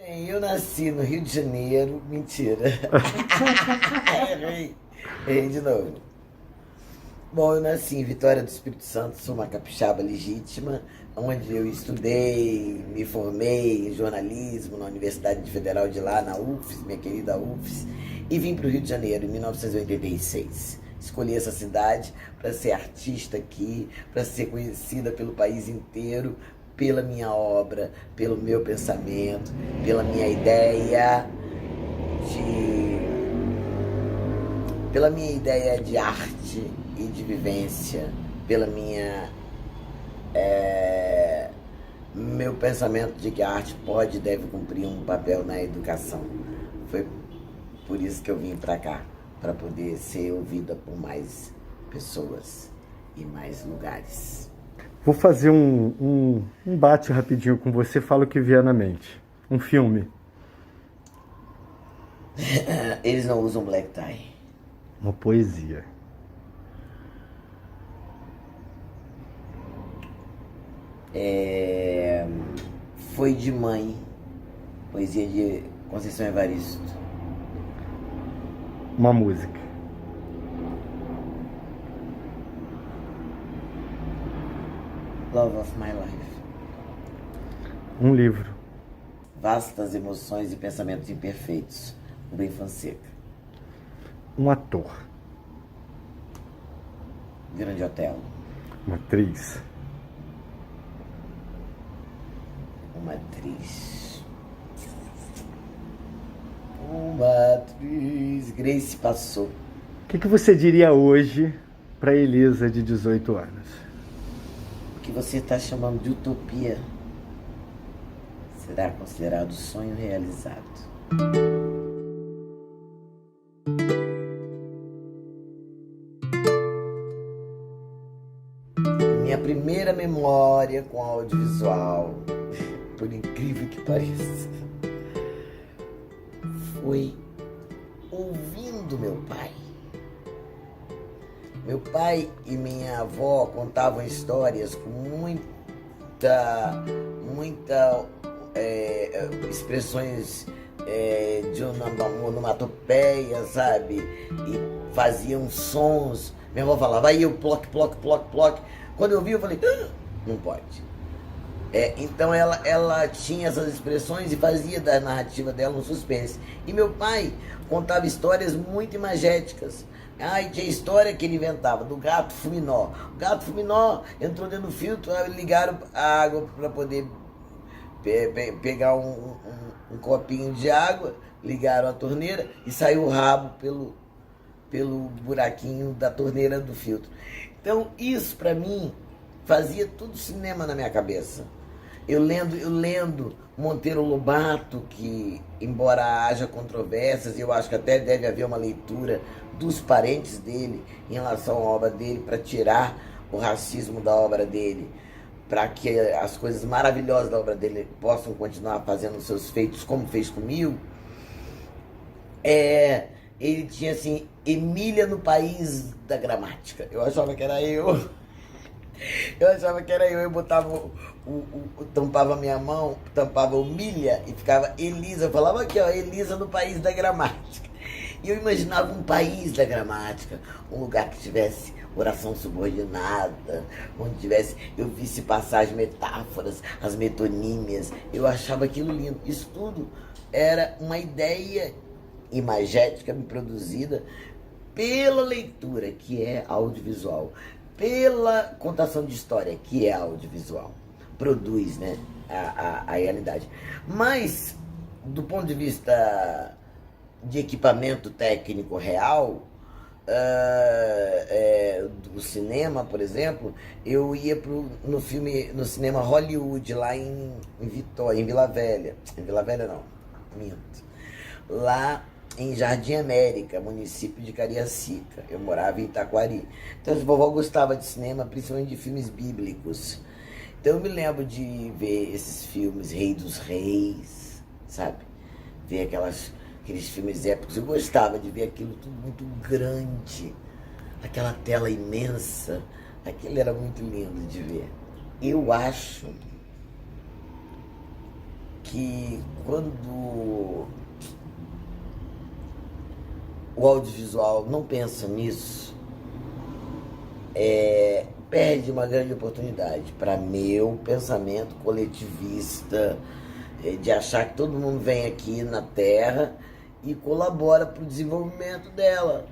Eu nasci no Rio de Janeiro, mentira. Errei, errei de novo. Bom, eu nasci em Vitória do Espírito Santo, sou uma capixaba legítima, onde eu estudei, me formei em jornalismo na Universidade Federal de lá, na UFES, minha querida UFES, e vim para o Rio de Janeiro em 1986. Escolhi essa cidade para ser artista aqui, para ser conhecida pelo país inteiro, pela minha obra, pelo meu pensamento, pela minha ideia de pela minha ideia de arte e de vivência, pela minha meu pensamento de que a arte pode e deve cumprir um papel na educação. Foi por isso que eu vim para cá, para poder ser ouvida por mais pessoas e mais lugares. Vou fazer um bate rapidinho com você, fala o que vier na mente. Um filme, Eles não usam black tie. uma poesia, Foi de Mãe, poesia de Conceição Evaristo. uma música, Love of My Life. um livro, Vastas emoções e pensamentos imperfeitos. Rubem Fonseca. um ator, Grande Hotel. uma atriz, Uma atriz. Uma atriz. Grace Passou. o que você diria hoje para Elisa de 18 anos? O que você está chamando de utopia será considerado sonho realizado. Minha primeira memória com audiovisual, por incrível que pareça, foi ouvindo meu pai. Meu pai e minha avó contavam histórias com muita expressões de onomatopeia, sabe? E faziam sons. Minha avó falava, aí eu ploc, ploc, ploc, ploc. Quando eu vi, eu falei, não pode. Então ela tinha essas expressões e fazia da narrativa dela um suspense. E meu pai contava histórias muito imagéticas. E tinha história que ele inventava do gato Fuminó. O gato Fuminó entrou dentro do filtro, aí ligaram a água para poder pegar um copinho de água, ligaram a torneira e saiu o rabo pelo buraquinho da torneira do filtro. Então isso para mim fazia tudo cinema na minha cabeça. Eu lendo Monteiro Lobato, que embora haja controvérsias, eu acho que até deve haver uma leitura dos parentes dele em relação à obra dele, para tirar o racismo da obra dele, para que as coisas maravilhosas da obra dele possam continuar fazendo os seus feitos como fez comigo. Ele tinha assim, Emília no País da Gramática. Eu achava que era eu. Eu botava tampava minha mão, tampava o milha e ficava Elisa. Eu falava aqui, ó, Elisa no País da Gramática. E eu imaginava um país da gramática, um lugar que tivesse oração subordinada, onde tivesse, eu visse passar as metáforas, as metonímias. Eu achava aquilo lindo. Isso tudo era uma ideia imagética me produzida pela leitura, que é audiovisual, pela contação de história, que é audiovisual. Produz, né, a realidade. Mas, do ponto de vista de equipamento técnico real, do cinema, por exemplo, eu ia no cinema Hollywood, lá em Vitória, em Vila Velha. Em Vila Velha não, minto. Lá em Jardim América, município de Cariacica. Eu morava em Itaquari. Então a vovó gostava de cinema, principalmente de filmes bíblicos. Então eu me lembro de ver esses filmes, Rei dos Reis, sabe? Ver aqueles filmes épicos. Eu gostava de ver aquilo tudo muito grande, aquela tela imensa. Aquilo era muito lindo de ver. Eu acho que quando o audiovisual não pensa nisso, perde uma grande oportunidade para meu pensamento coletivista, de achar que todo mundo vem aqui na Terra e colabora para o desenvolvimento dela,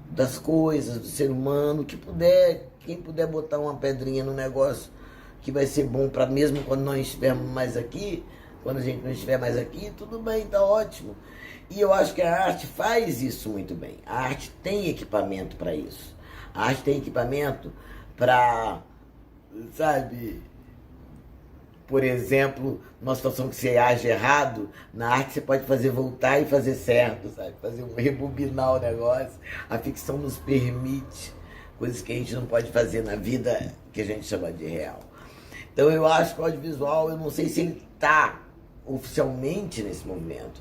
das coisas, do ser humano, que puder, quem puder botar uma pedrinha no negócio que vai ser bom para mesmo quando nós estivermos mais aqui, quando a gente não estiver mais aqui, tudo bem, tá ótimo. E eu acho que a arte faz isso muito bem. A arte tem equipamento para isso. A arte tem equipamento para, sabe, por exemplo, numa situação que você age errado, na arte você pode fazer voltar e fazer certo, sabe? Fazer rebobinar o negócio. A ficção nos permite coisas que a gente não pode fazer na vida que a gente chama de real. Então eu acho que o audiovisual, eu não sei se ele está oficialmente nesse movimento,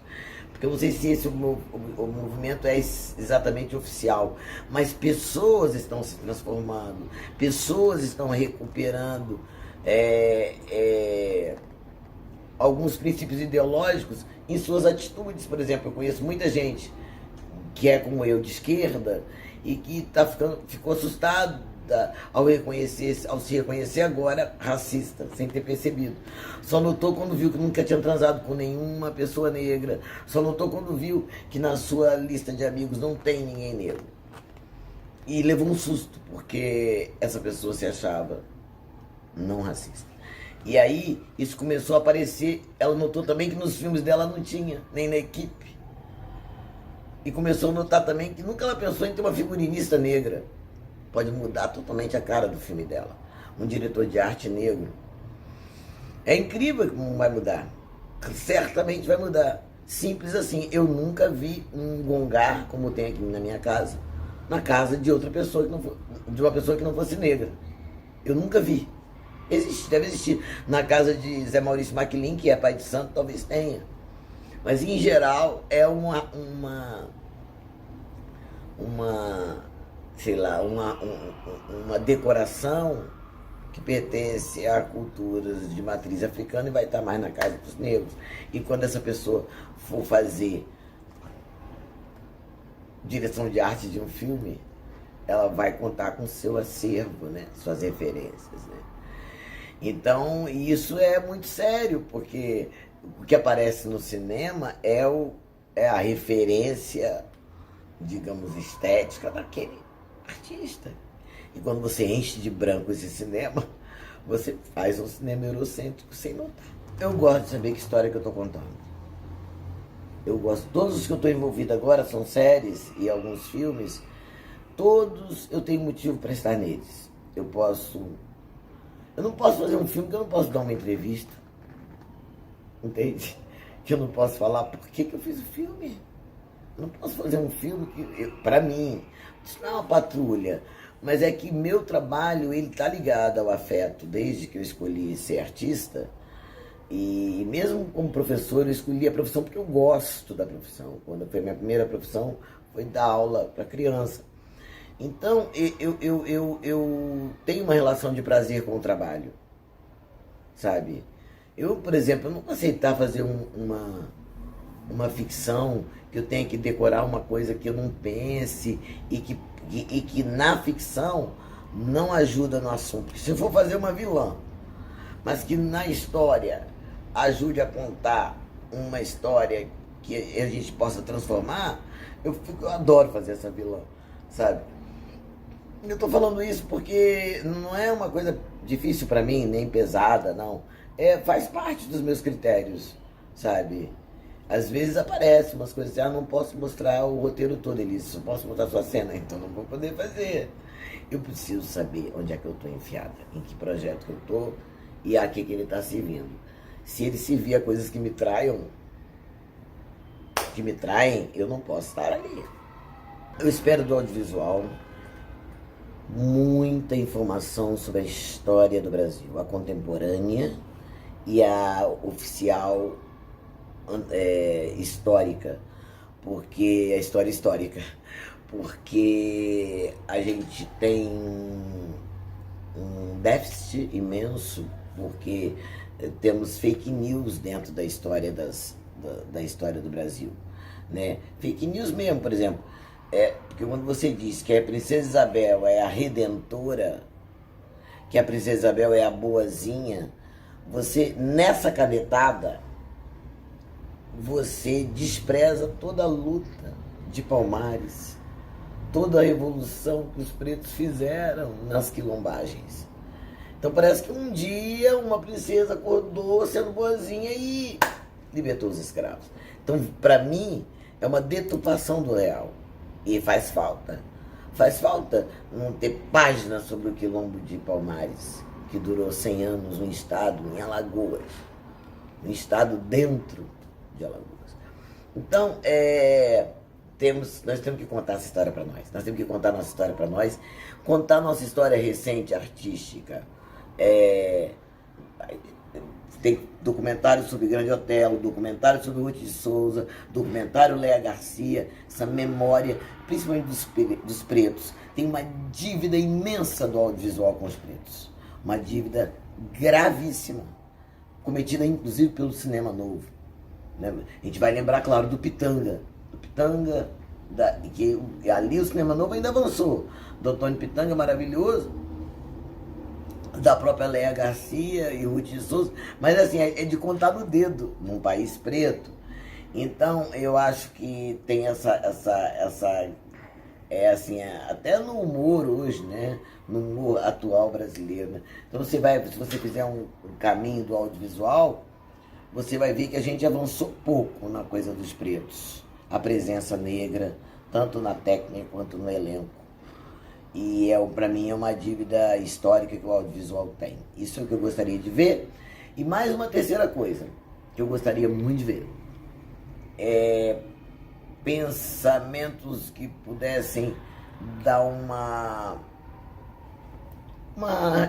porque eu não sei se esse o movimento é exatamente oficial, mas pessoas estão se transformando, pessoas estão recuperando alguns princípios ideológicos em suas atitudes. Por exemplo, eu conheço muita gente que é como eu, de esquerda, e que ficou assustado ao se reconhecer agora racista, sem ter percebido. Só notou quando viu que nunca tinha transado com nenhuma pessoa negra. Só notou quando viu que na sua lista de amigos não tem ninguém negro. E levou um susto, porque essa pessoa se achava não racista. E aí, isso começou a aparecer. Ela notou também que nos filmes dela não tinha, nem na equipe. E começou a notar também que nunca ela pensou em ter uma figurinista negra. Pode mudar totalmente a cara do filme dela. Um diretor de arte negro. É incrível como vai mudar. Certamente vai mudar. Simples assim. Eu nunca vi um gongar como tem aqui na minha casa, na casa de outra pessoa, de uma pessoa que não fosse negra. Eu nunca vi. Existe, deve existir. Na casa de Zé Maurício Maquilin, que é pai de santo, talvez tenha. Mas em geral é uma sei lá, uma decoração que pertence a culturas de matriz africana e vai estar mais na casa dos negros. E quando essa pessoa for fazer direção de arte de um filme, ela vai contar com seu acervo, né? Suas referências, né? Então, isso é muito sério, porque o que aparece no cinema é a referência, digamos, estética daquele artista. E quando você enche de branco esse cinema, você faz um cinema eurocêntrico sem notar. Eu gosto de saber que história que eu estou contando. Eu gosto. Todos os que eu estou envolvido agora são séries e alguns filmes. Todos eu tenho motivo para estar neles. Eu não posso fazer um filme que eu não posso dar uma entrevista. Entende? Que eu não posso falar por que eu fiz o filme. Eu não posso fazer um filme que, para mim, isso não é uma patrulha, mas é que meu trabalho, ele tá ligado ao afeto, desde que eu escolhi ser artista. E mesmo como professor, eu escolhi a profissão porque eu gosto da profissão. Quando foi minha primeira profissão, foi dar aula para criança. Então, eu tenho uma relação de prazer com o trabalho, sabe? Eu, por exemplo, eu não vou aceitar fazer uma ficção que eu tenha que decorar uma coisa que eu não pense e que na ficção não ajuda no assunto. Porque se eu for fazer uma vilã, mas que na história ajude a contar uma história que a gente possa transformar, eu adoro fazer essa vilã, sabe? Eu tô falando isso porque não é uma coisa difícil para mim, nem pesada, não. Faz parte dos meus critérios, sabe? Às vezes aparecem umas coisas assim, não posso mostrar o roteiro todo, Elise, só posso mostrar sua cena, então não vou poder fazer. Eu preciso saber onde é que eu tô enfiada, em que projeto que eu tô e a que ele tá servindo. Se ele servir a coisas que me traem, eu não posso estar ali. Eu espero do audiovisual muita informação sobre a história do Brasil, a contemporânea e a oficial histórica, porque a história histórica, porque a gente tem um déficit imenso porque temos fake news dentro da história da história do Brasil, né? Fake news mesmo, por exemplo, porque quando você diz que a Princesa Isabel é a redentora, que a Princesa Isabel é a boazinha, você, nessa canetada, você despreza toda a luta de Palmares, toda a revolução que os pretos fizeram nas quilombagens. Então parece que um dia uma princesa acordou sendo boazinha e libertou os escravos. Então, para mim, é uma deturpação do real. E faz falta. Faz falta não ter página sobre o quilombo de Palmares, que durou 100 anos, um estado em Alagoas. Um estado dentro de Alagoas. Então, nós temos que contar essa história para nós. Nós temos que contar nossa história para nós. Contar nossa história recente, artística. Tem documentário sobre Grande Otelo, documentário sobre Ruth de Souza, documentário Léa Garcia, essa memória, principalmente dos pretos. Tem uma dívida imensa do audiovisual com os pretos. Uma dívida gravíssima, cometida inclusive pelo cinema novo. Né? A gente vai lembrar, claro, do Pitanga. Que ali o cinema novo ainda avançou. Do Antônio Pitanga, maravilhoso. Da própria Léa Garcia e Ruth de Souza, mas assim, é de contar no dedo num país preto. Então eu acho que tem até no humor hoje, né? No humor atual brasileiro, né? Então se você fizer um caminho do audiovisual, você vai ver que a gente avançou pouco na coisa dos pretos, a presença negra, tanto na técnica quanto no elenco. E para mim é uma dívida histórica que o audiovisual tem. Isso é o que eu gostaria de ver. E mais uma terceira coisa que eu gostaria muito de ver. Pensamentos que pudessem dar uma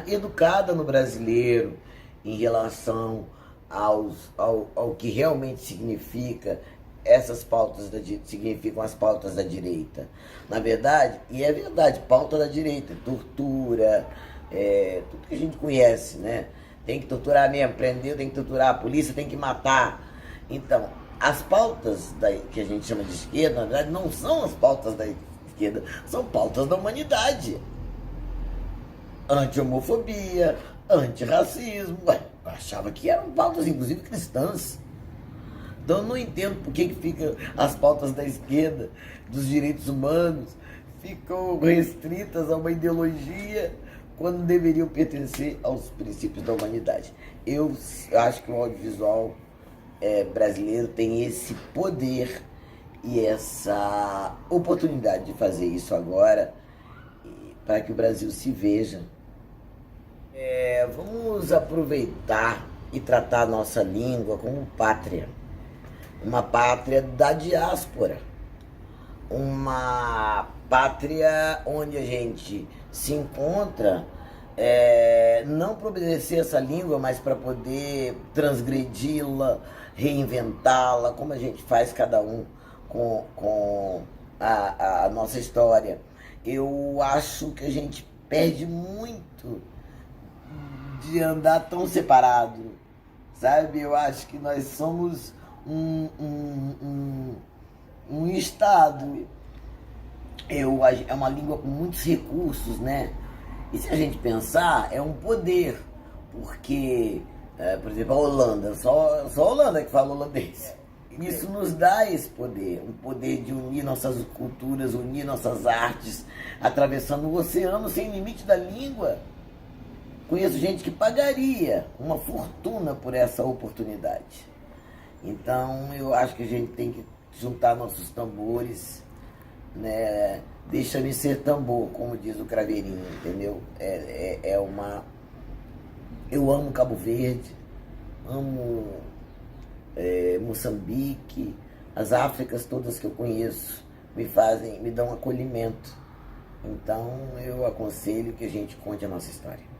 educada no brasileiro em relação ao que realmente significa essas pautas significam as pautas da direita. Na verdade, e é verdade, pauta da direita, tortura, tudo que a gente conhece, né? Tem que torturar mesmo, prender, tem que torturar, a polícia tem que matar. Então, as pautas que a gente chama de esquerda, na verdade, não são as pautas da esquerda, são pautas da humanidade. Anti-homofobia, anti-racismo, eu achava que eram pautas, inclusive, cristãs. Então eu não entendo por que fica as pautas da esquerda, dos direitos humanos, ficam restritas a uma ideologia quando deveriam pertencer aos princípios da humanidade. Eu acho que o audiovisual brasileiro tem esse poder e essa oportunidade de fazer isso agora para que o Brasil se veja. Vamos aproveitar e tratar a nossa língua como pátria. Uma pátria da diáspora, uma pátria onde a gente se encontra, não para obedecer essa língua, mas para poder transgredi-la, reinventá-la, como a gente faz cada um com a nossa história. Eu acho que a gente perde muito de andar tão separado, sabe? Eu acho que nós somos um estado, é uma língua com muitos recursos, né? E se a gente pensar, é um poder, porque, por exemplo, a Holanda, só a Holanda que fala holandês. Isso nos dá esse poder, um poder de unir nossas culturas, unir nossas artes, atravessando o oceano sem limite da língua. Conheço gente que pagaria uma fortuna por essa oportunidade. Então, eu acho que a gente tem que juntar nossos tambores, né? Deixa-me ser tambor, como diz o Craveirinho, entendeu? Eu amo Cabo Verde, amo Moçambique, as Áfricas todas que eu conheço me dão um acolhimento. Então, eu aconselho que a gente conte a nossa história.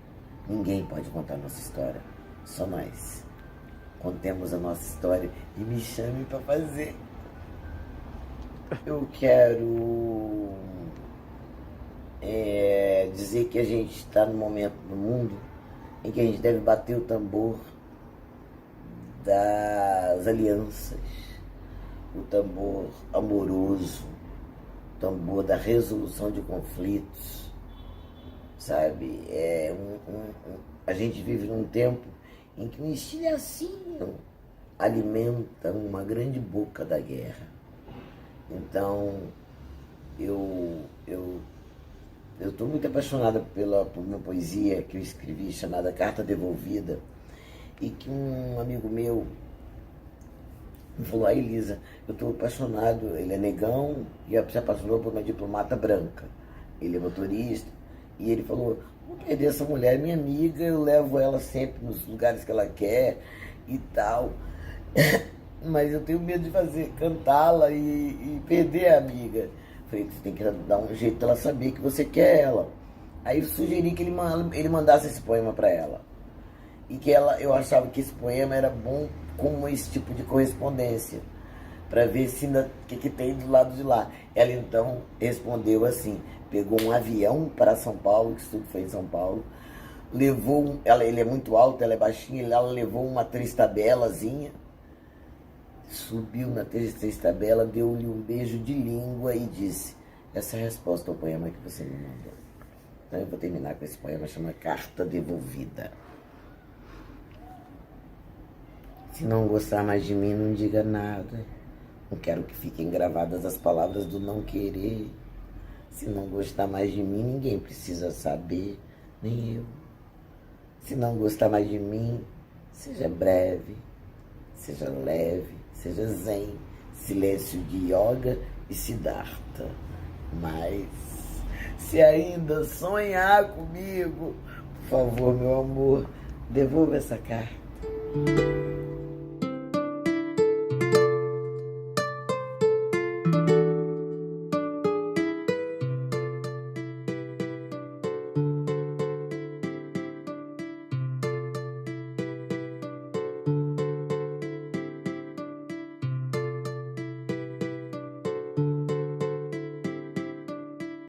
Ninguém pode contar a nossa história, só nós. Contemos a nossa história e me chame para fazer. Eu quero dizer que a gente está num momento no mundo em que a gente deve bater o tambor das alianças, o tambor amoroso, o tambor da resolução de conflitos, sabe? A gente vive num tempo em que um estilhacinho alimenta uma grande boca da guerra. Então, eu estou muito apaixonada por uma poesia que eu escrevi chamada Carta Devolvida, e que um amigo meu me falou: aí Elisa, eu estou apaixonado, ele é negão e se apaixonou por uma diplomata branca, ele é motorista, e ele falou: vou perder essa mulher, minha amiga, eu levo ela sempre nos lugares que ela quer e tal, mas eu tenho medo de cantá-la e perder a amiga. Falei: você tem que dar um jeito dela saber que você quer ela. Aí eu sugeri que ele mandasse esse poema para ela, e que eu achava que esse poema era bom como esse tipo de correspondência, para ver se o que tem do lado de lá. Ela então respondeu assim, pegou um avião para São Paulo, que isso tudo foi em São Paulo, ele é muito alto, ela é baixinha, ela levou uma três-tabelazinha, subiu na três-tabela, deu-lhe um beijo de língua e disse: essa é a resposta ao poema que você me mandou. Então eu vou terminar com esse poema, chama Carta Devolvida. Se não gostar mais de mim, não diga nada. Não quero que fiquem gravadas as palavras do não querer. Se não gostar mais de mim, ninguém precisa saber, nem eu. Se não gostar mais de mim, seja breve, seja leve, seja zen, silêncio de yoga e Siddhartha. Mas, se ainda sonhar comigo, por favor, meu amor, devolva essa carta.